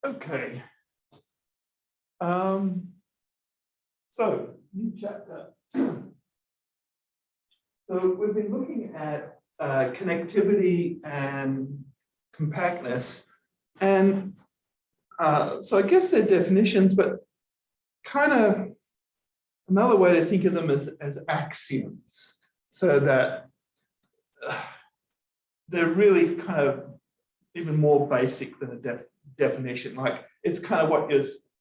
Okay. So, new chapter. So we've been looking at connectivity and compactness, and so I guess they're definitions, but kind of another way to think of them as axioms, so that they're really kind of even more basic than a definition. Like it's kind of what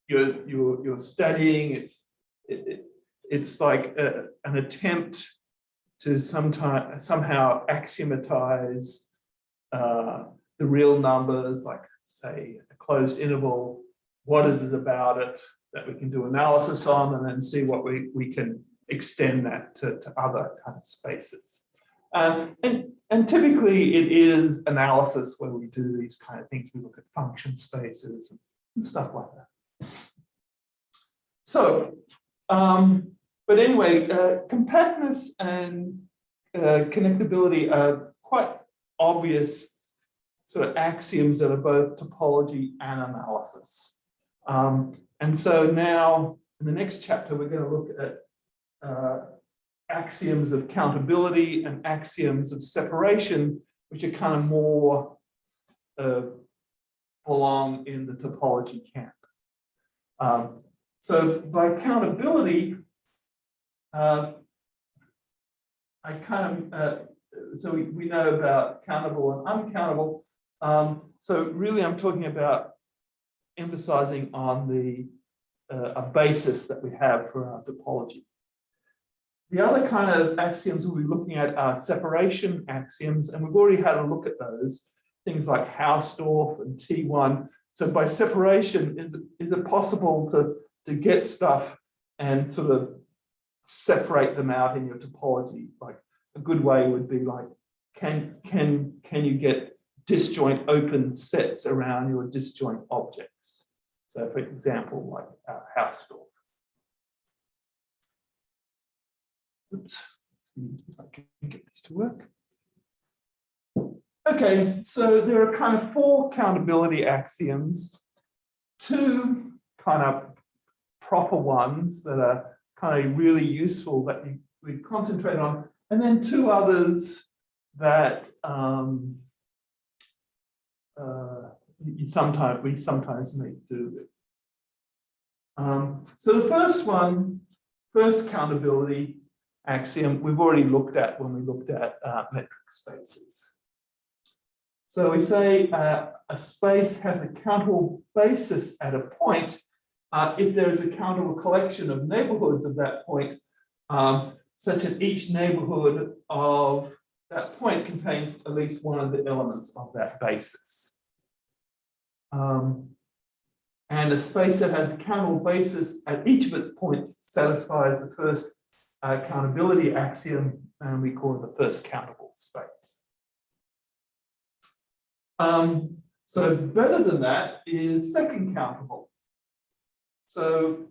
you're studying. It's like an attempt to somehow axiomatize the real numbers, like say a closed interval. What is it about it that we can do analysis on, and then see what we can extend that to other kind of spaces. And typically it is analysis where we do these kind of things. We look at function spaces and stuff like that. So, but anyway, compactness and connectability are quite obvious sort of axioms that are both topology and analysis. And so now in the next chapter, we're going to look at axioms of countability and axioms of separation, which are kind of more belong in the topology camp. So by countability, so we know about countable and uncountable. So really I'm talking about emphasizing on a basis that we have for our topology. The other kind of axioms we'll be looking at are separation axioms, and we've already had a look at those, things like Hausdorff and T1. So by separation, is it possible to get stuff and sort of separate them out in your topology? Like a good way would be like, can you get disjoint open sets around your disjoint objects? So for example, like Hausdorff. Oops, let's see if I can get this to work. Okay, so there are kind of 4 countability axioms, 2 kind of proper ones that are kind of really useful that we concentrate on, and then 2 others that we sometimes make do with. So the first countability axiom we've already looked at when we looked at metric spaces. So we say a space has a countable basis at a point if there is a countable collection of neighborhoods of that point, such that each neighborhood of that point contains at least one of the elements of that basis. And a space that has a countable basis at each of its points satisfies the first countability axiom, and we call it the first countable space. So better than that is second countable. So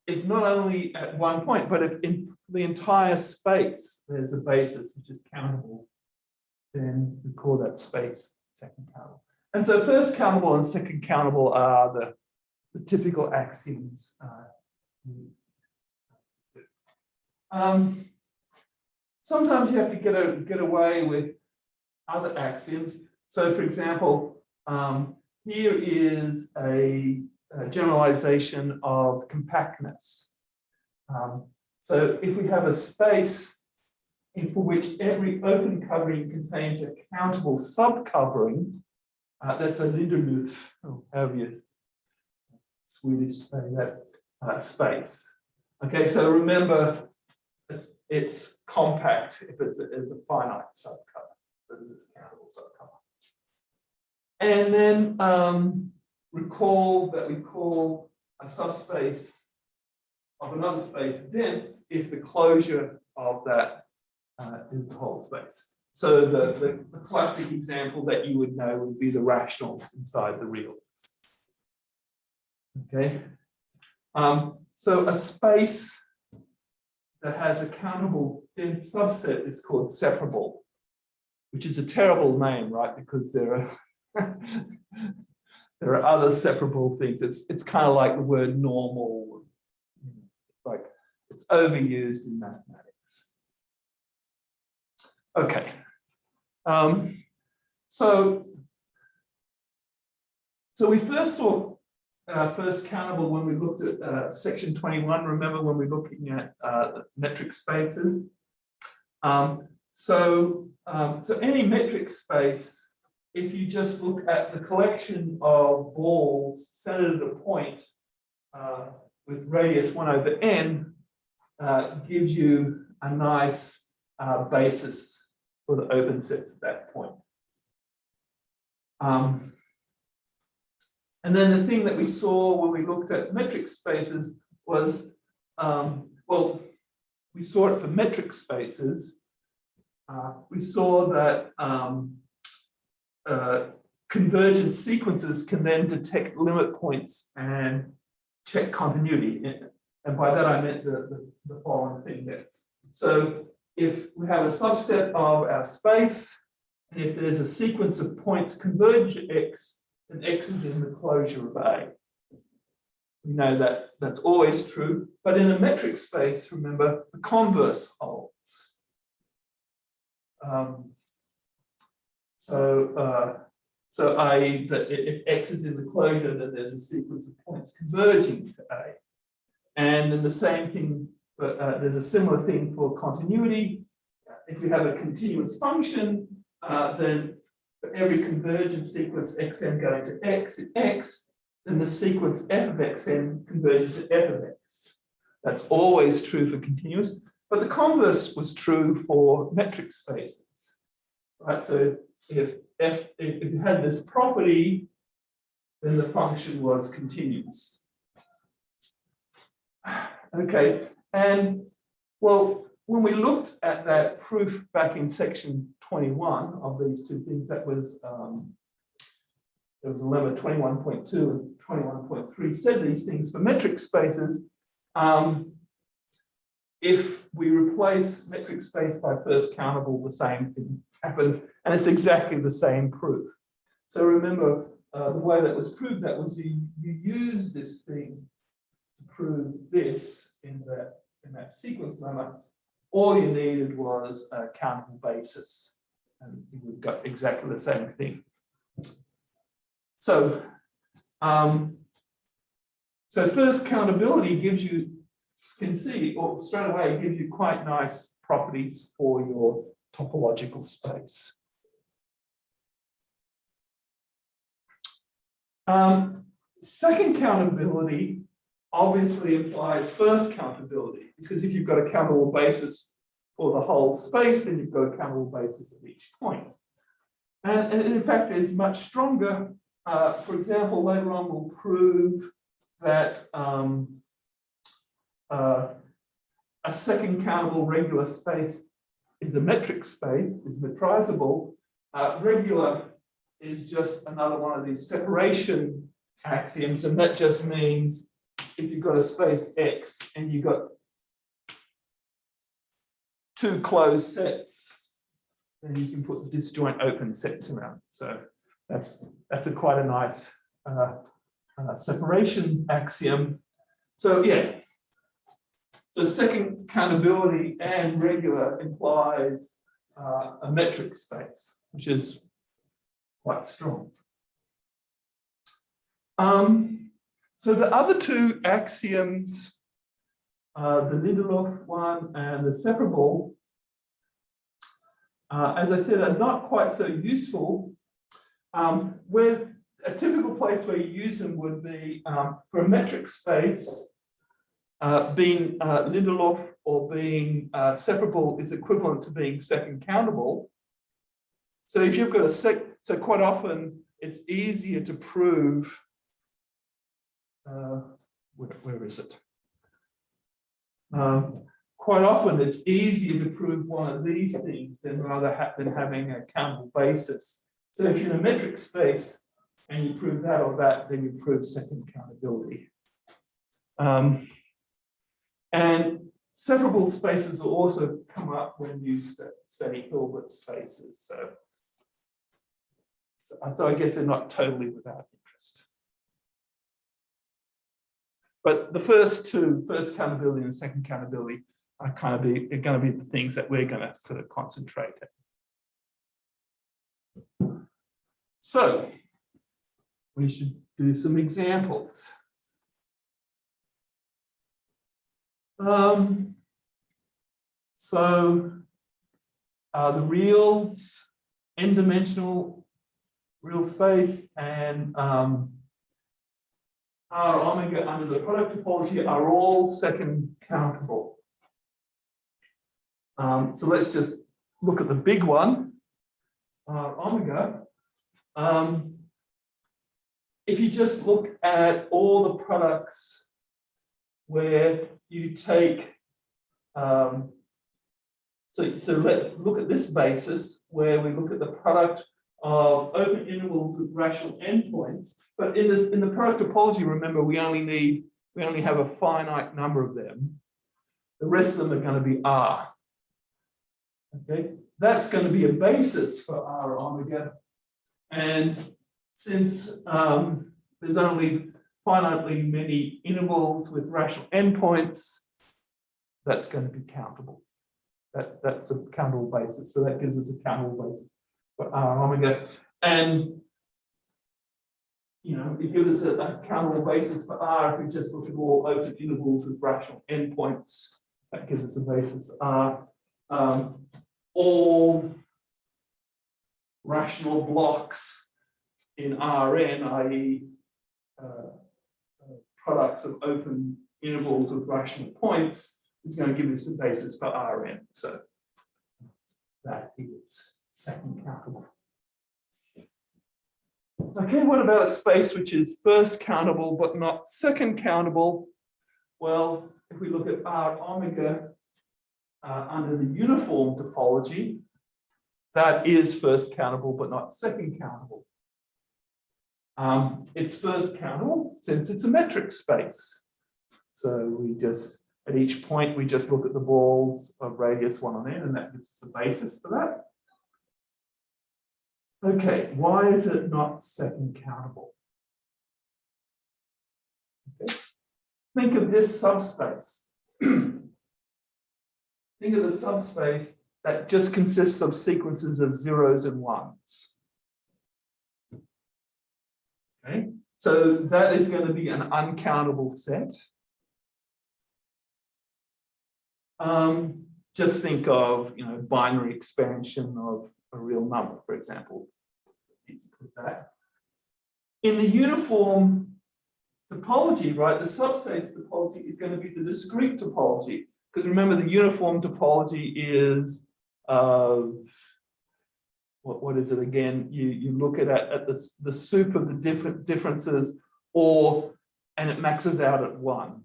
if not only at one point, but if in the entire space there's a basis which is countable, then we call that space second countable. And so first countable and second countable are the typical axioms. Sometimes you have to get away with other axioms. So for example, here is a generalization of compactness. So if we have a space for which every open covering contains a countable subcovering, that's a Linderlöf, or however you Swedish say that, space. Okay, so remember, it's compact if it's a finite subcover. So this is countable subcover. And then recall that we call a subspace of another space dense if the closure of that is the whole space. So the classic example that you would know would be the rationals inside the reals. Okay. So a space that has a countable dense subset is called separable, which is a terrible name, right? Because there there are other separable things. It's kind of like the word normal, like it's overused in mathematics. Okay. So we first saw first countable when we looked at section 21. Remember when we're looking at metric spaces? So any metric space, if you just look at the collection of balls centered at a point with radius 1/n, gives you a nice basis for the open sets at that point. And then the thing that we saw when we looked at metric spaces was, well, we saw it for metric spaces. We saw that convergent sequences can then detect limit points and check continuity. And by that I meant the following thing there. So if we have a subset of our space, and if there's a sequence of points converge X, then X is in the closure of A. We know that that's always true, but in a metric space, remember, the converse holds. So i.e. that if X is in the closure, then there's a sequence of points converging to A. And then the same thing, there's a similar thing for continuity. If we have a continuous function, then for every convergent sequence xn going to X in X, then the sequence f of xn converges to f of X. That's always true for continuous, but the converse was true for metric spaces, right? So if you had this property, then the function was continuous. Okay, and well, when we looked at that proof back in section 21 of these two things, that was there was a lemma 21.2 and 21.3 said these things for metric spaces. If we replace metric space by first countable, the same thing happens, and it's exactly the same proof. So remember, the way that was proved, that was you use this thing to prove this in that sequence lemma. All you needed was a countable basis, and you would got exactly the same thing. So, so first countability gives you, can see, or straight away gives you quite nice properties for your topological space. Second countability obviously implies first countability, because if you've got a countable basis for the whole space, then you've got a countable basis at each point. And in fact, it's much stronger. For example, later on we'll prove that a second countable regular space is a metric space, is metrizable. Regular is just another one of these separation axioms, and that just means if you've got a space X and you've got two closed sets, then you can put disjoint open sets around. So that's quite a nice separation axiom. So yeah, so second countability and regular implies a metric space, which is quite strong. So the other two axioms, the Lindelof one and the separable, as I said, are not quite so useful. Where a typical place where you use them would be for a metric space, being Lindelof or being separable is equivalent to being second countable. So if you've got a so quite often it's easier to prove. Where is it? Quite often it's easier to prove one of these things than having a countable basis. So if you're in a metric space and you prove that or that, then you prove second countability. And separable spaces will also come up when you study Hilbert spaces. So I guess they're not totally without interest. But the first two, first countability and second countability, are going to be the things that we're going to sort of concentrate on. So we should do some examples. The reals, n-dimensional real space, and R omega under the product topology are all second countable. So let's just look at the big one, R omega. If you just look at all the products where you take, look at this basis where we look at the product of open intervals with rational endpoints. But in the product topology, remember, we only have a finite number of them. The rest of them are going to be R. Okay, that's going to be a basis for R omega. And since there's only finitely many intervals with rational endpoints, that's going to be countable. That's a countable basis. So that gives us a countable basis for R omega. And it gives us a countable basis for R if we just look at all open intervals with rational endpoints. That gives us a basis R. All rational blocks in Rn, i.e. Products of open intervals with rational points, is going to give us the basis for Rn. So that is second countable. Okay, what about a space which is first countable but not second countable? Well, if we look at R omega under the uniform topology, that is first countable but not second countable. It's first countable since it's a metric space. So we just, at each point, we just look at the balls of radius 1 on n, and that gives us a basis for that. Okay, why is it not second countable? Okay. Think of this subspace. Think of the subspace that just consists of sequences of zeros and ones. Okay, so that is going to be an uncountable set. Just think of binary expansion of a real number, for example. In the uniform topology, right, the subspace topology is going to be the discrete topology. Because remember, the uniform topology is what is it again? You look at the soup of the different differences, and it maxes out at 1.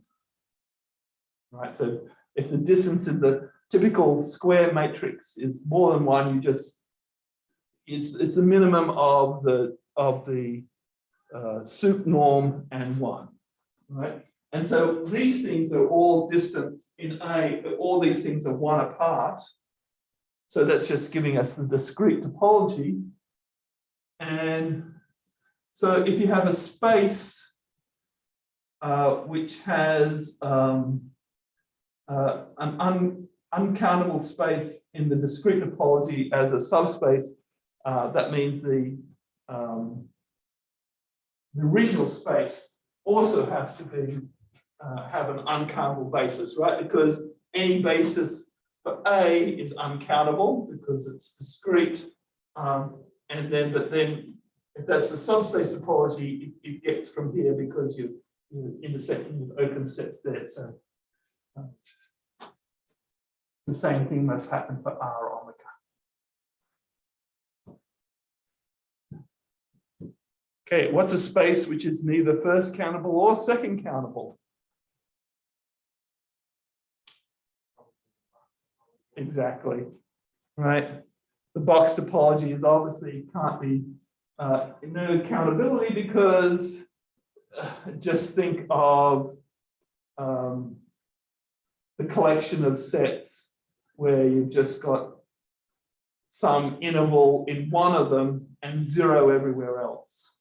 Right. So if the distance in the typical square matrix is more than 1, it's the minimum of the soup norm and 1. Right. And so these things are all distant in A, but all these things are 1 apart. So that's just giving us the discrete topology. And so if you have a space which has an uncountable space in the discrete topology as a subspace, that means the original space also has to be have an uncountable basis, right? Because any basis for A is uncountable because it's discrete, but then if that's the subspace topology, it gets from here because you're intersecting with open sets there. So the same thing must happen for R omega. Okay, what's a space which is neither first countable or second countable? Exactly, right? The box topology is obviously can't be no countability because just think of the collection of sets where you've just got some interval in one of them and 0 everywhere else.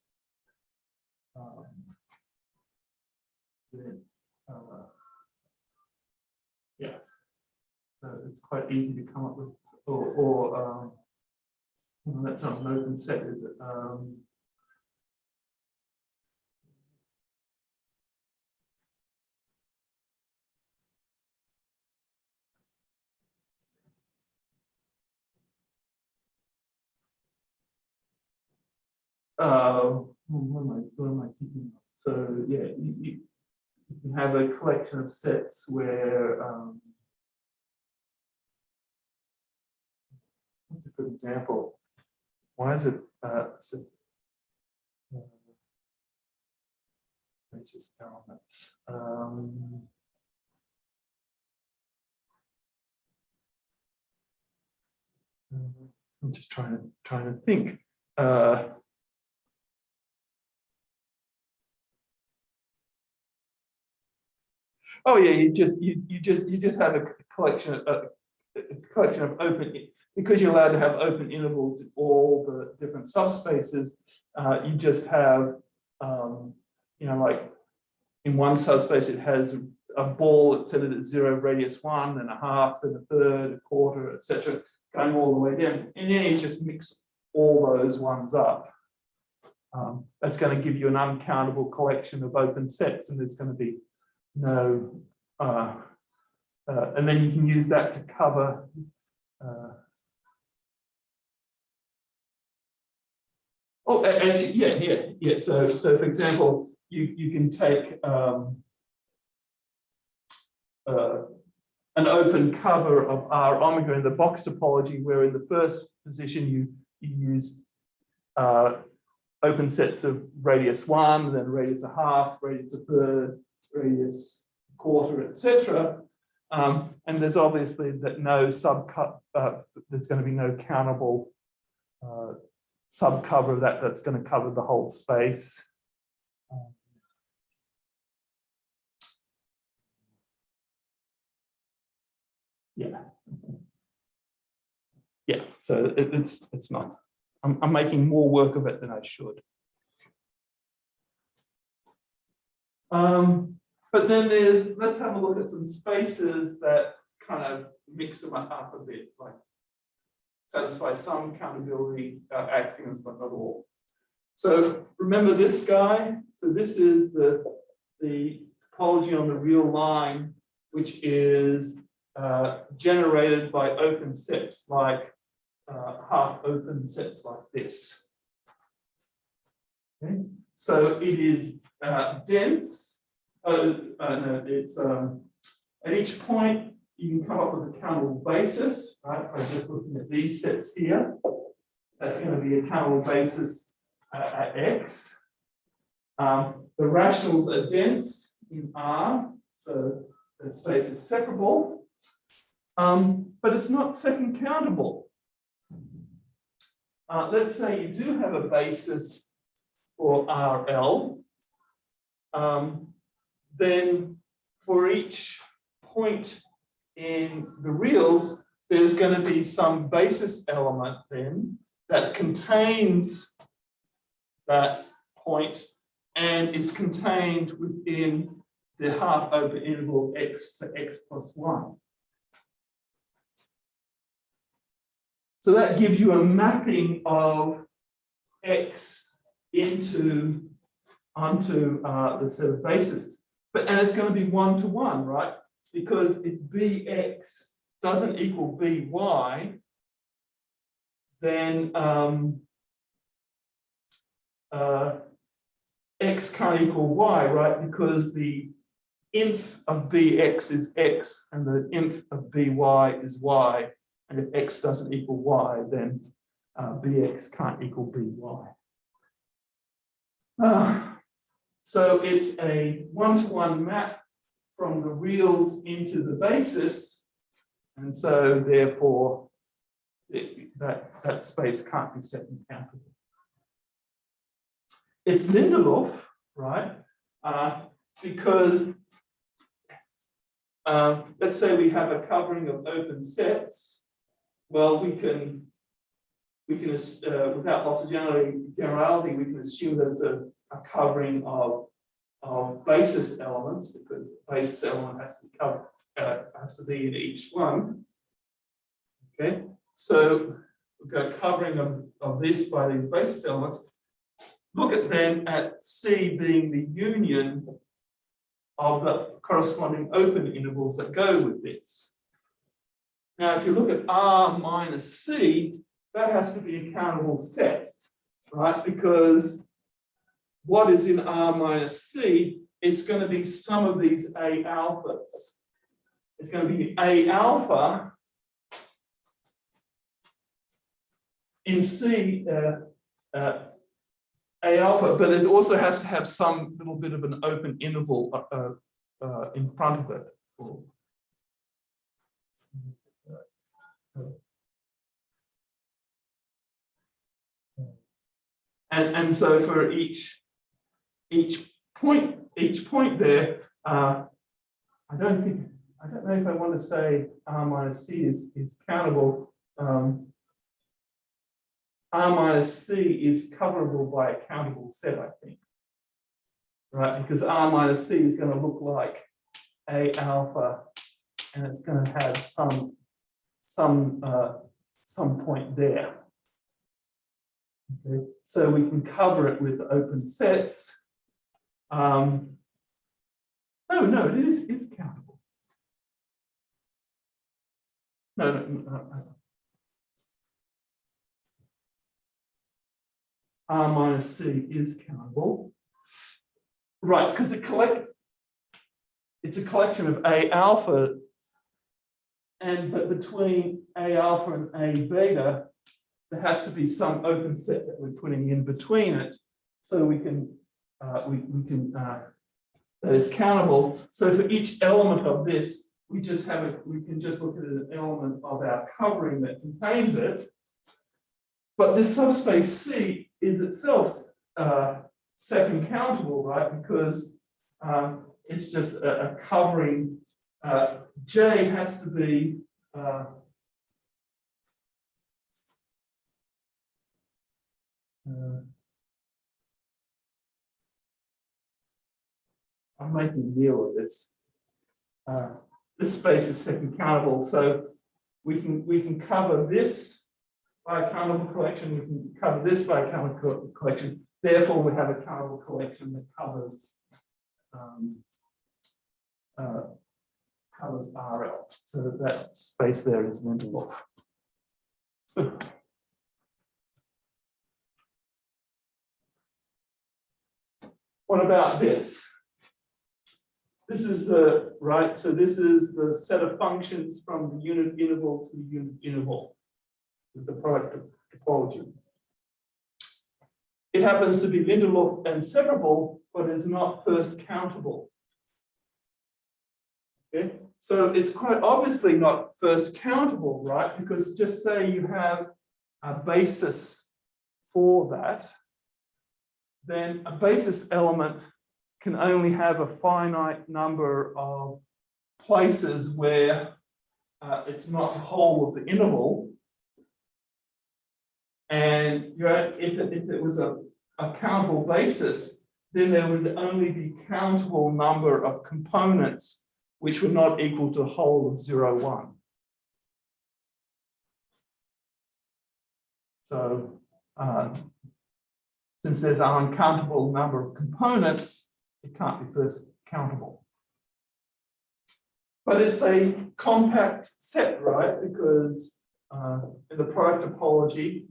So it's quite easy to come up with, or well, that's not an open set, is it? What am I thinking of? So yeah, you can have a collection of sets where what's a good example? Why is it basis elements? I'm just trying to think. Oh yeah, you just have a collection of open, because you're allowed to have open intervals in all the different subspaces. You just have like in one subspace it has a ball that's set at 0, radius 1, then a half, then a third, a quarter, etc., going all the way down, and then you just mix all those ones up. That's going to give you an uncountable collection of open sets, and there's going to be no, and then you can use that to cover. Oh, actually, yeah. So for example, you can take an open cover of R omega in the box topology, where in the first position you use open sets of radius 1, then radius a half, radius a third, radius quarter, etc. And there's obviously that no subcut. There's going to be no countable subcover of that's going to cover the whole space. Yeah. So it's not. I'm making more work of it than I should. But then let's have a look at some spaces that kind of mix them up a bit, like satisfy some countability axioms, but not all. So remember this guy. So this is the topology on the real line, which is generated by open sets like half open sets like this. Okay. So it is dense. No, it's at each point you can come up with a countable basis, right? By just looking at these sets here, that's going to be a countable basis at X. The rationals are dense in R, so that space is separable, but it's not second countable. Let's say you do have a basis for RL. Then for each point in the reals, there's going to be some basis element then that contains that point and is contained within the half open interval X to X plus 1. So that gives you a mapping of X onto the set of bases. And it's going to be 1-to-1, right? Because if Bx doesn't equal By, then X can't equal Y, right? Because the inf of Bx is X and the inf of By is Y. And if X doesn't equal Y, then Bx can't equal By. So it's a 1-to-1 map from the reals into the basis, and so therefore that space can't be second countable. It's Lindelof, right? Because let's say we have a covering of open sets. Well, we can without loss of generality, we can assume that it's a covering of basis elements, because the basis element has to be covered, has to be in each one. Okay, so we've got a covering of this by these basis elements. Look at then at C being the union of the corresponding open intervals that go with this. Now, if you look at R minus C, that has to be a countable set, right? Because what is in R minus C, it's going to be some of these A alphas. It's going to be A alpha in C, A alpha, but it also has to have some little bit of an open interval in front of it. And so for each point there, I don't know if I want to say R minus C is countable. R minus C is coverable by a countable set, I think, right? Because R minus C is going to look like A alpha, and it's going to have some point there. Okay, so we can cover it with open sets. No, it is countable. No. R minus C is countable, right? Because it's a collection of A alpha, but between A alpha and A beta, there has to be some open set that we're putting in between it, so we can that is countable. So for each element of this, we can just look at an element of our covering that contains it. But this subspace C is itself second countable, right? Because it's just a covering. J has to be I'm making a deal with this. This space is second countable, so we can cover this by a countable collection. We can cover this by a countable collection. Therefore, we have a countable collection that covers RL. So that space there is an interval. What about this? This is the right. So this is the set of functions from the unit interval to the unit interval with the product topology. It happens to be Lindelof and separable, but is not first countable. Okay, so it's quite obviously not first countable, right? Because just say you have a basis for that, then a basis element can only have a finite number of places where it's not the whole of the interval. And if it was a countable basis, then there would only be countable number of components which were not equal to the whole of 0, 1. So since there's an uncountable number of components, it can't be first countable. But it's a compact set, right? Because in the product topology,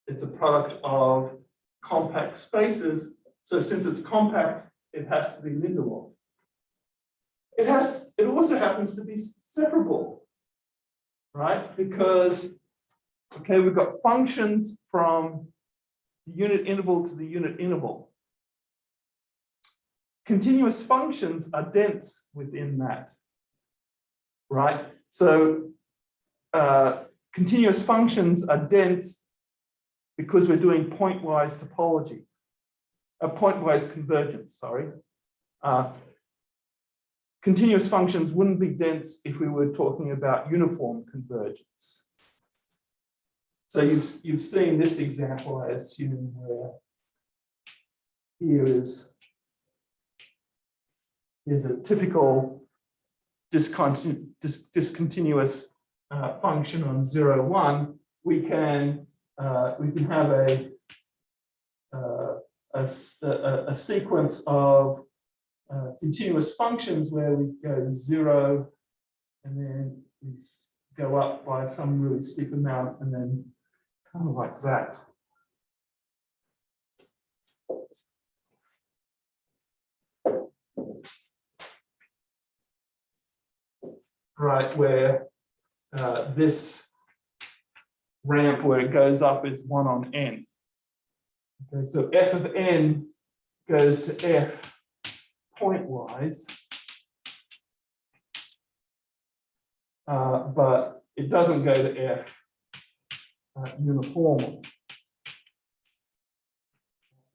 it's a product of compact spaces. So since it's compact, it has to be Lindelof. It also happens to be separable, right? Because, okay, we've got functions from the unit interval to the unit interval. Continuous functions are dense within that, right? So continuous functions are dense because we're doing pointwise topology, pointwise convergence, sorry. Continuous functions wouldn't be dense if we were talking about uniform convergence. So you've seen this example, I assume, where here's a typical discontinuous function on 0, 1, we can have a sequence of continuous functions where we go 0 and then we go up by some really steep amount and then kind of like that. Right, where this ramp where it goes up is 1 on n. Okay, so f of n goes to f pointwise, but it doesn't go to f uniformly.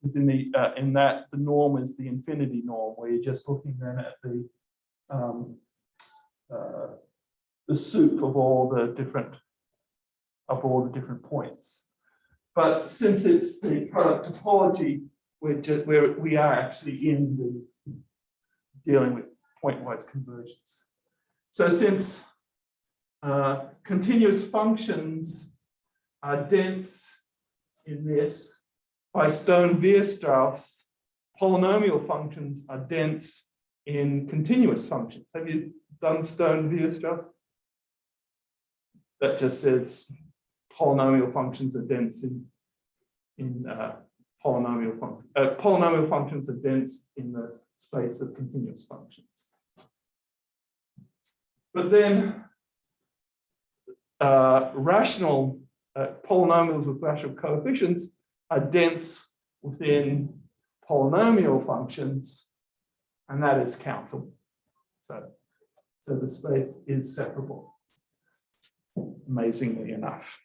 Because in that the norm is the infinity norm, where you're just looking then at the soup of all the different points. But since it's the product topology, we are actually dealing with pointwise convergence. So since continuous functions are dense in this, by Stone-Weierstrass, polynomial functions are dense in continuous functions. Have you done Stone-Weierstrass? That just says polynomial functions are dense in polynomial functions. Polynomial functions are dense in the space of continuous functions. But then rational polynomials with rational coefficients are dense within polynomial functions, and that is countable. So the space is separable, amazingly enough.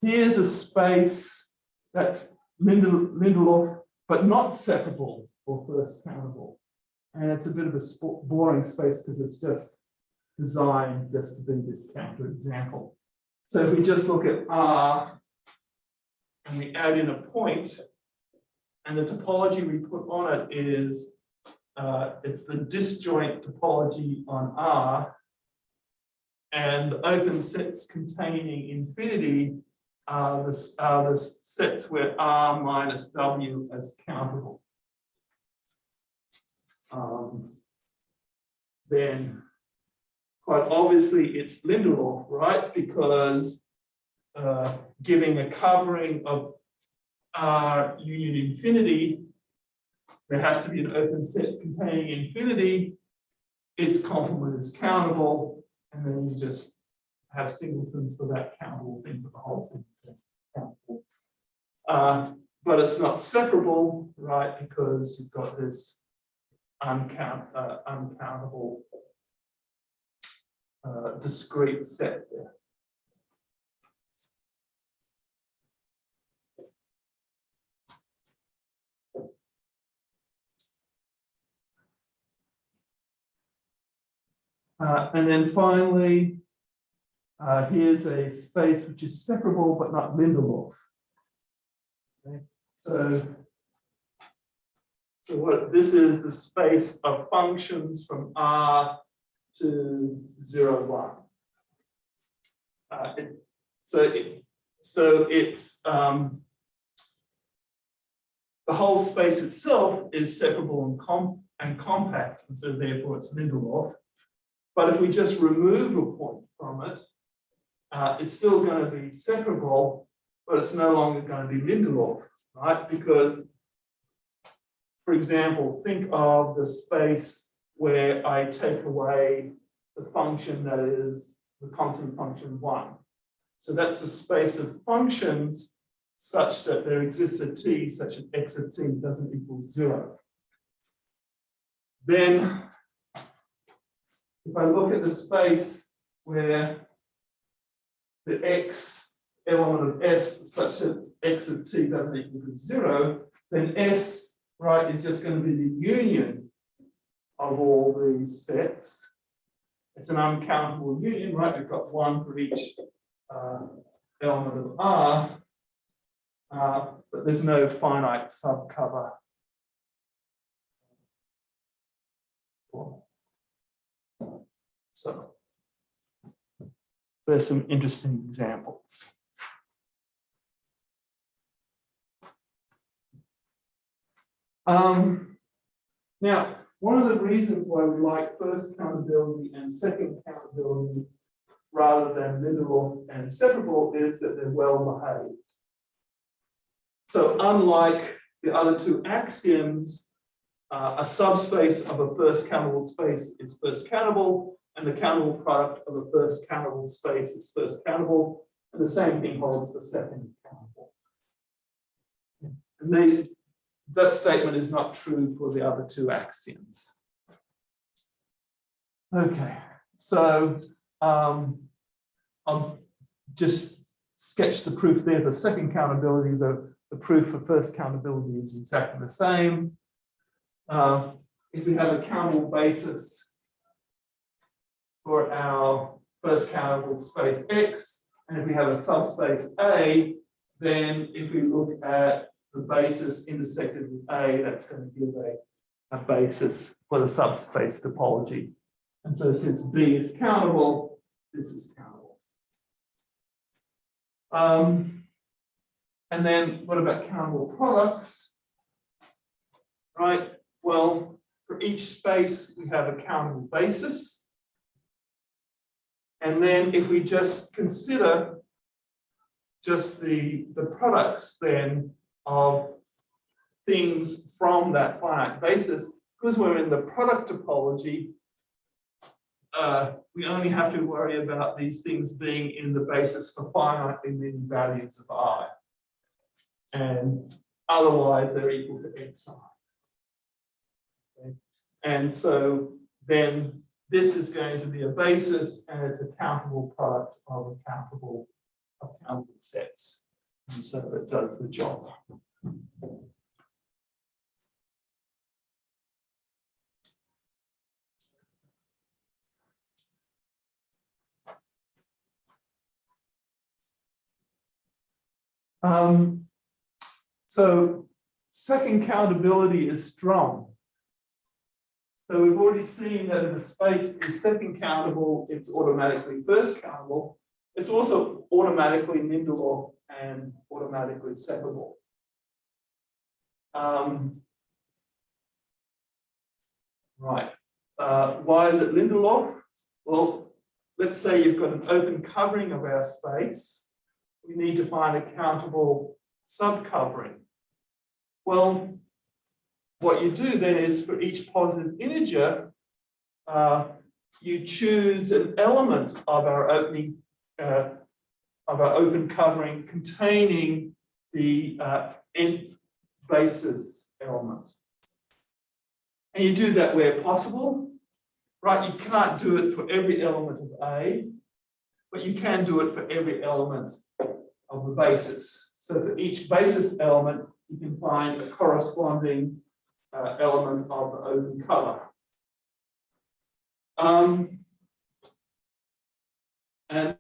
Here's a space that's Lindelof, but not separable or first countable. And it's a bit of a boring space because it's just designed just to be this counterexample. So if we just look at R and we add in a point, and the topology we put on it is it's the disjoint topology on R, and the open sets containing infinity are the sets where R minus W is countable. Then quite obviously it's Lindelof, right? Because giving a covering of R union infinity, there has to be an open set containing infinity. Its complement is countable, and then you just have singletons for that countable thing, for the whole thing is countable. But it's not separable, right? Because you've got this uncountable discrete set there. And then finally, here's a space which is separable but not Lindelof. Okay. So what this is the space of functions from R to 0, 1. The whole space itself is separable and compact, and so therefore it's Lindelof. But if we just remove a point from it, it's still going to be separable, but it's no longer going to be Lindelof, right? Because, for example, think of the space where I take away the function that is the constant function 1. So that's a space of functions such that there exists a t such that x of t doesn't equal 0. Then, if I look at the space where the x element of S such that x of t doesn't equal to 0, then S, right, is just going to be the union of all these sets. It's an uncountable union, right? We've got one for each element of R, but there's no finite subcover So there's some interesting examples. Now, one of the reasons why we like first countability and second countability rather than Lindelof and separable is that they're well behaved. So unlike the other two axioms, a subspace of a first countable space is first countable, and the countable product of a first countable space is first countable, and the same thing holds for second countable. And that statement is not true for the other two axioms. Okay, so I'll just sketch the proof there for second countability. The proof for first countability is exactly the same. If we have a countable basis for our first countable space X, and if we have a subspace A, then if we look at the basis intersected with A, that's going to give a basis for the subspace topology. And so since B is countable, this is countable. And then what about countable products? Right, well, for each space, we have a countable basis. And then if we just consider just the products then of things from that finite basis, because we're in the product topology, we only have to worry about these things being in the basis for finitely many values of I. And otherwise, they're equal to xi. Okay. And so then this is going to be a basis, and it's a countable product of countable sets. And so it does the job. So second countability is strong. So we've already seen that if a space is second countable, it's automatically first countable. It's also automatically Lindelof and automatically separable. Right. Why is it Lindelof? Well, let's say you've got an open covering of our space. We need to find a countable subcovering. Well, what you do then is for each positive integer, you choose an element of our open covering containing the nth basis element. And you do that where possible, right? You can't do it for every element of A, but you can do it for every element of the basis. So for each basis element, you can find a corresponding element of the open cover. And